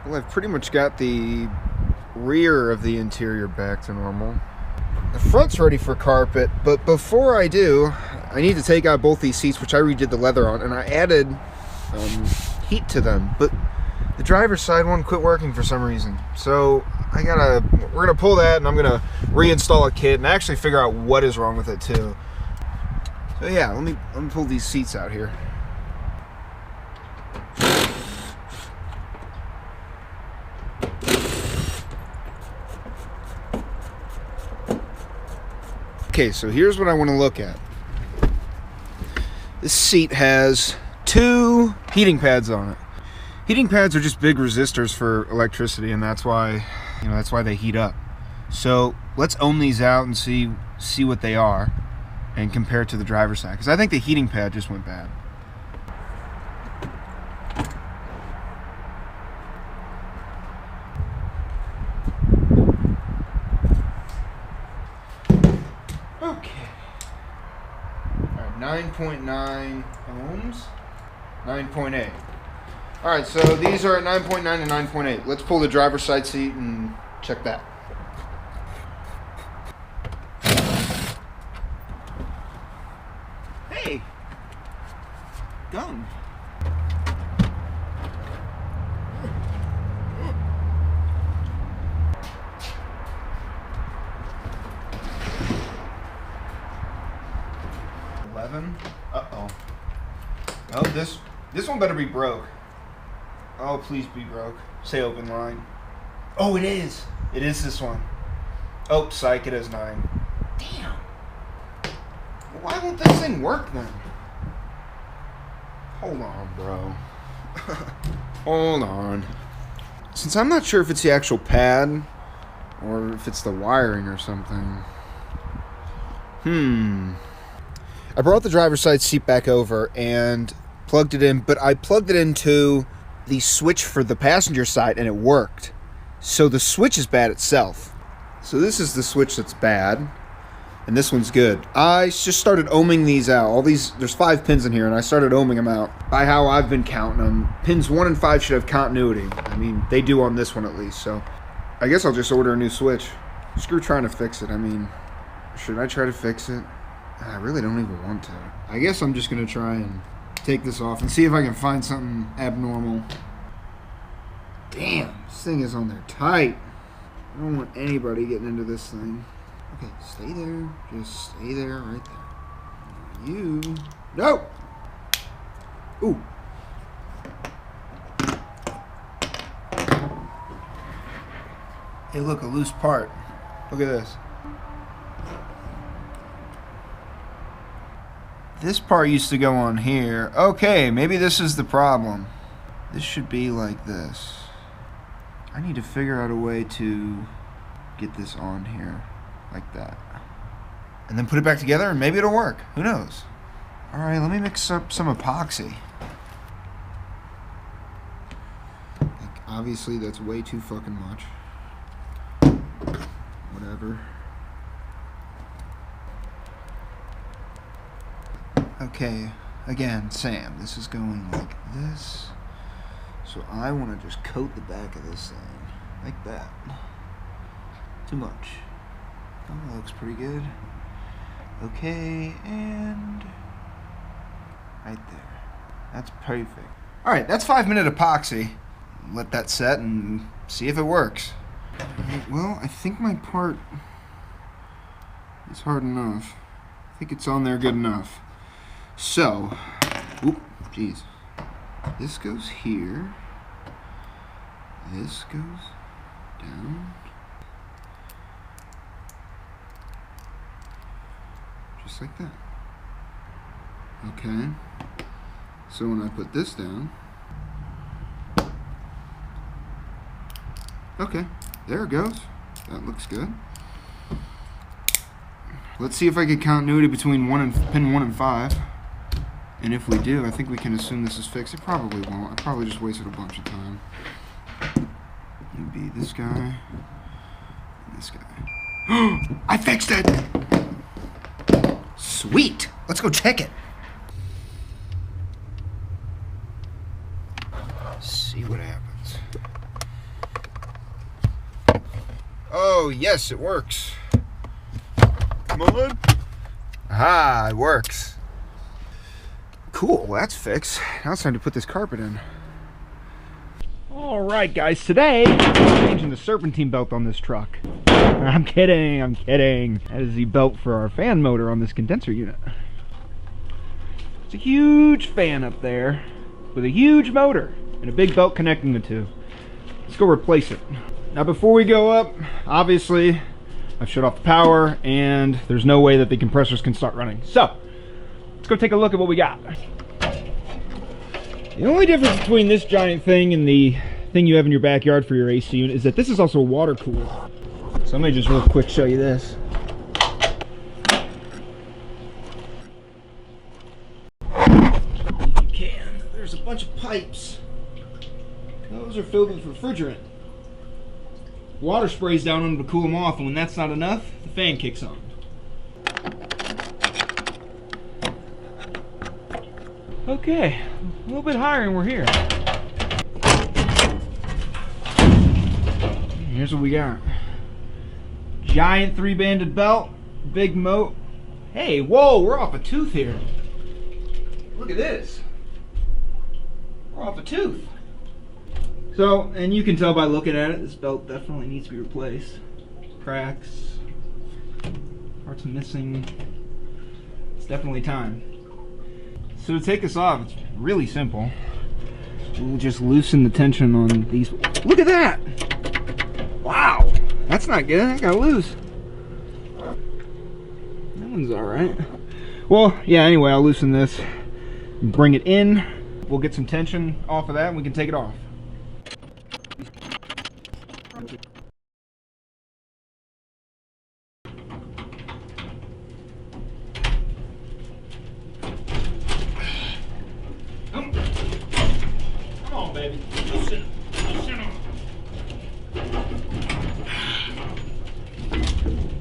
Well, I've pretty much got the rear of the interior back to normal. The front's ready for carpet, but before I do, I need to take out both these seats, which I redid the leather on, and I added heat to them, but the driver's side one quit working for some reason. So we're gonna pull that, and I'm gonna reinstall a kit and actually figure out what is wrong with it too. So yeah, let me pull these seats out here. Okay, so here's what I want to look at. This seat has 2 heating pads on it. Heating pads are just big resistors for electricity, and that's why they heat up. So let's ohm these out and see what they are and compare it to the driver's side, because I think the heating pad just went bad. Okay. All right, 9.9 ohms, 9.8. All right, so these are at 9.9 and 9.8. Let's pull the driver's side seat and check that. Hey, gun. Uh-oh. Oh, this one better be broke. Oh, please be broke. Say open line. Oh, it is. It is this one. Oh, psych, it is 9. Damn. Why won't this thing work then? Hold on, bro. Hold on. Since I'm not sure if it's the actual pad or if it's the wiring or something. I brought the driver's side seat back over and plugged it in, but I plugged it into the switch for the passenger side and it worked. So the switch is bad itself. So this is the switch that's bad, and this one's good. I just started ohming these out. There's 5 pins in here, and I started ohming them out by how I've been counting them. Pins 1 and 5 should have continuity. I mean, they do on this one at least, so I guess I'll just order a new switch. Screw trying to fix it. I mean, should I try to fix it? I really don't even want to. I guess I'm just gonna try and take this off and see if I can find something abnormal. Damn, this thing is on there tight. I don't want anybody getting into this thing. Okay, stay there. Just stay there, right there. You. No! Ooh. Hey, look, a loose part. Look at this. This part used to go on here. Okay, maybe this is the problem. This should be like this. I need to figure out a way to get this on here like that. And then put it back together and maybe it'll work. Who knows? Alright, let me mix up some epoxy. Like, obviously that's way too fucking much. Whatever. Okay, again, Sam, this is going like this. So I want to just coat the back of this thing like that. Too much. Oh, that looks pretty good. Okay, and right there. That's perfect. Alright, that's 5-minute epoxy. Let that set and see if it works. Well, I think my part is hard enough. I think it's on there good enough. So, oop, geez. This goes here. This goes down. Just like that. Okay. So when I put this down. Okay, there it goes. That looks good. Let's see if I get continuity between pin 1 and 5. And if we do, I think we can assume this is fixed. It probably won't. I probably just wasted a bunch of time. It'd be this guy and this guy. I fixed it! Sweet! Let's go check it. See what happens. Oh, yes, it works. Come on. Aha, it works. Cool, that's fixed. Now it's time to put this carpet in. Alright guys, today I'm changing the serpentine belt on this truck. I'm kidding. That is the belt for our fan motor on this condenser unit. It's a huge fan up there with a huge motor and a big belt connecting the two. Let's go replace it. Now before we go up, obviously I've shut off the power and there's no way that the compressors can start running. So, let's go take a look at what we got. The only difference between this giant thing and the thing you have in your backyard for your AC unit is that this is also a water cooler. So let me just real quick show you this. If you can, there's a bunch of pipes. Those are filled with refrigerant. Water sprays down on them to cool them off, and when that's not enough, the fan kicks on. Okay, a little bit higher and we're here. Here's what we got. Giant 3-banded belt, big moat. Hey, whoa, we're off a tooth here. Look at this. We're off a tooth. So, and you can tell by looking at it, this belt definitely needs to be replaced. Cracks, parts missing. It's definitely time. So to take this off, it's really simple. We'll just loosen the tension on these. Look at that! Wow, that's not good. I gotta loose. That one's alright. Well, yeah, anyway, I'll loosen this, bring it in. We'll get some tension off of that and we can take it off. Baby. Loosen up.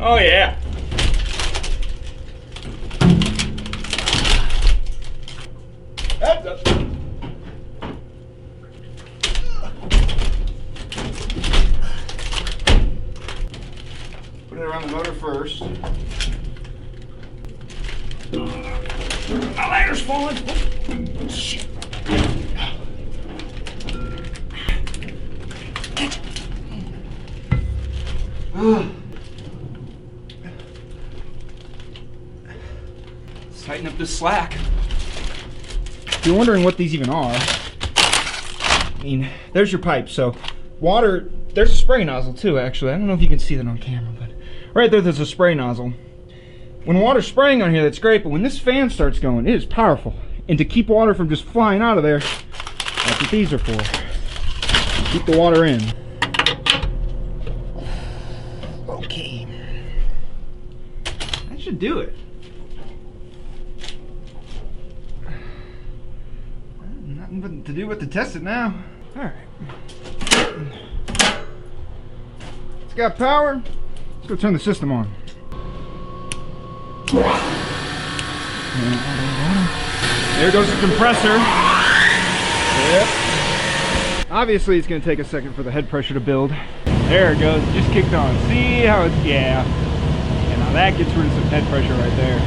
Oh yeah. That's up. Put it around the motor first. My ladder's falling. Oh, shit. Let's tighten up this slack. If you're wondering what these even are, I mean, there's your pipe. So water, there's a spray nozzle too, actually. I don't know if you can see that on camera, but right there's a spray nozzle. When water's spraying on here, that's great, but when this fan starts going, it is powerful. And to keep water from just flying out of there, that's what these are for. Keep the water in. Okay. That should do it. Nothing but to do but to test it now. Alright. It's got power. Let's go turn the system on. There goes the compressor. Yep. Obviously it's going to take a second for the head pressure to build. There it goes, it just kicked on. See how it's, yeah. And now that gets rid of some head pressure right there.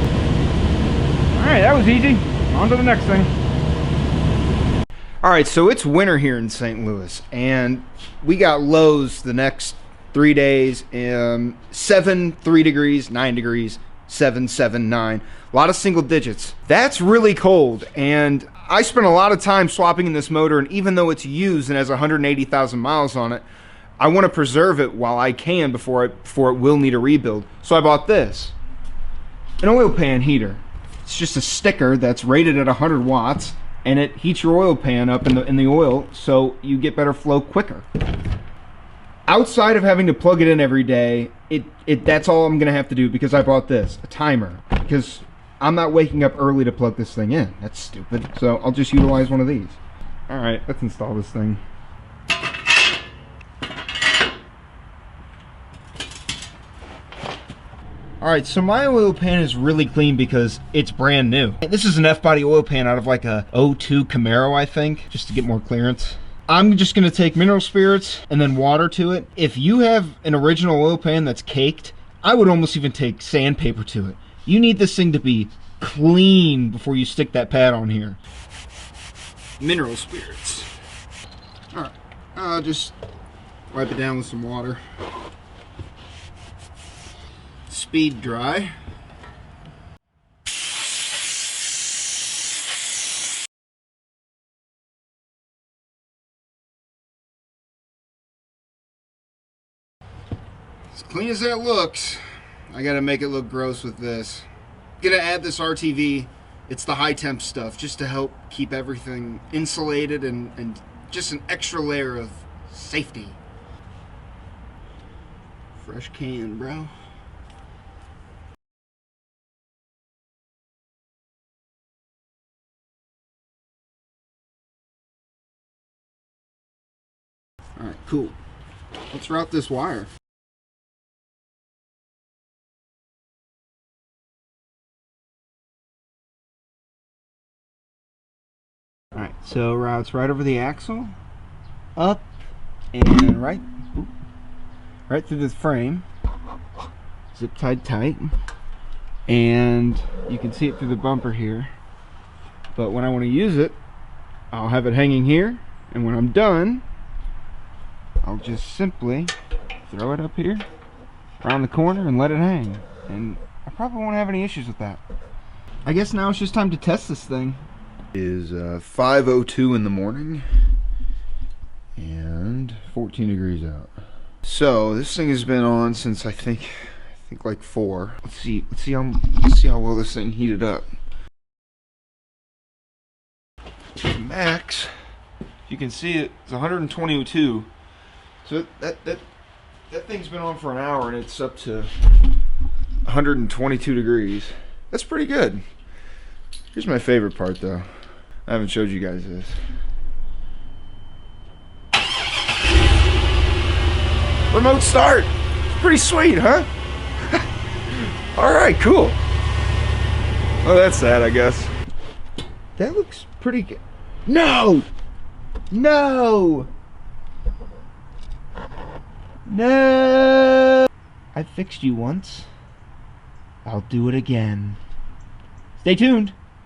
Alright, that was easy. On to the next thing. Alright, so it's winter here in St. Louis, and we got lows the next 3 days. 7, 3 degrees, 9 degrees, 7, 7, 9. A lot of single digits. That's really cold, and I spent a lot of time swapping in this motor, and even though it's used and has 180,000 miles on it, I want to preserve it while I can before it will need a rebuild. So I bought this, an oil pan heater. It's just a sticker that's rated at 100 watts, and it heats your oil pan up in the oil so you get better flow quicker. Outside of having to plug it in every day, that's all I'm gonna have to do because I bought this, a timer, because I'm not waking up early to plug this thing in. That's stupid. So I'll just utilize one of these. All right, let's install this thing. Alright, so my oil pan is really clean because it's brand new. This is an F-body oil pan out of like a '02 Camaro, I think, just to get more clearance. I'm just going to take mineral spirits and then water to it. If you have an original oil pan that's caked, I would almost even take sandpaper to it. You need this thing to be clean before you stick that pad on here. Mineral spirits. Alright, I'll just wipe it down with some water. Speed dry. As clean as that looks, I gotta make it look gross with this. Gonna add this RTV. It's the high temp stuff just to help keep everything insulated and just an extra layer of safety. Fresh can, bro. Alright, cool. Let's route this wire. Alright, so routes right over the axle, up, and right through the frame. Zip tied tight. And you can see it through the bumper here. But when I want to use it, I'll have it hanging here. And when I'm done, I'll just simply throw it up here, around the corner, and let it hang. And I probably won't have any issues with that. I guess now it's just time to test this thing. It is 5:02 in the morning and 14 degrees out. So this thing has been on since I think like 4. Let's see how well this thing heated up. Max, you can see it's 122. So that thing's been on for an hour and it's up to 122 degrees. That's pretty good. Here's my favorite part though. I haven't showed you guys this. Remote start. It's pretty sweet, huh? Alright, cool. Oh, that's sad, I guess. That looks pretty good. No! No! No! I fixed you once. I'll do it again. Stay tuned.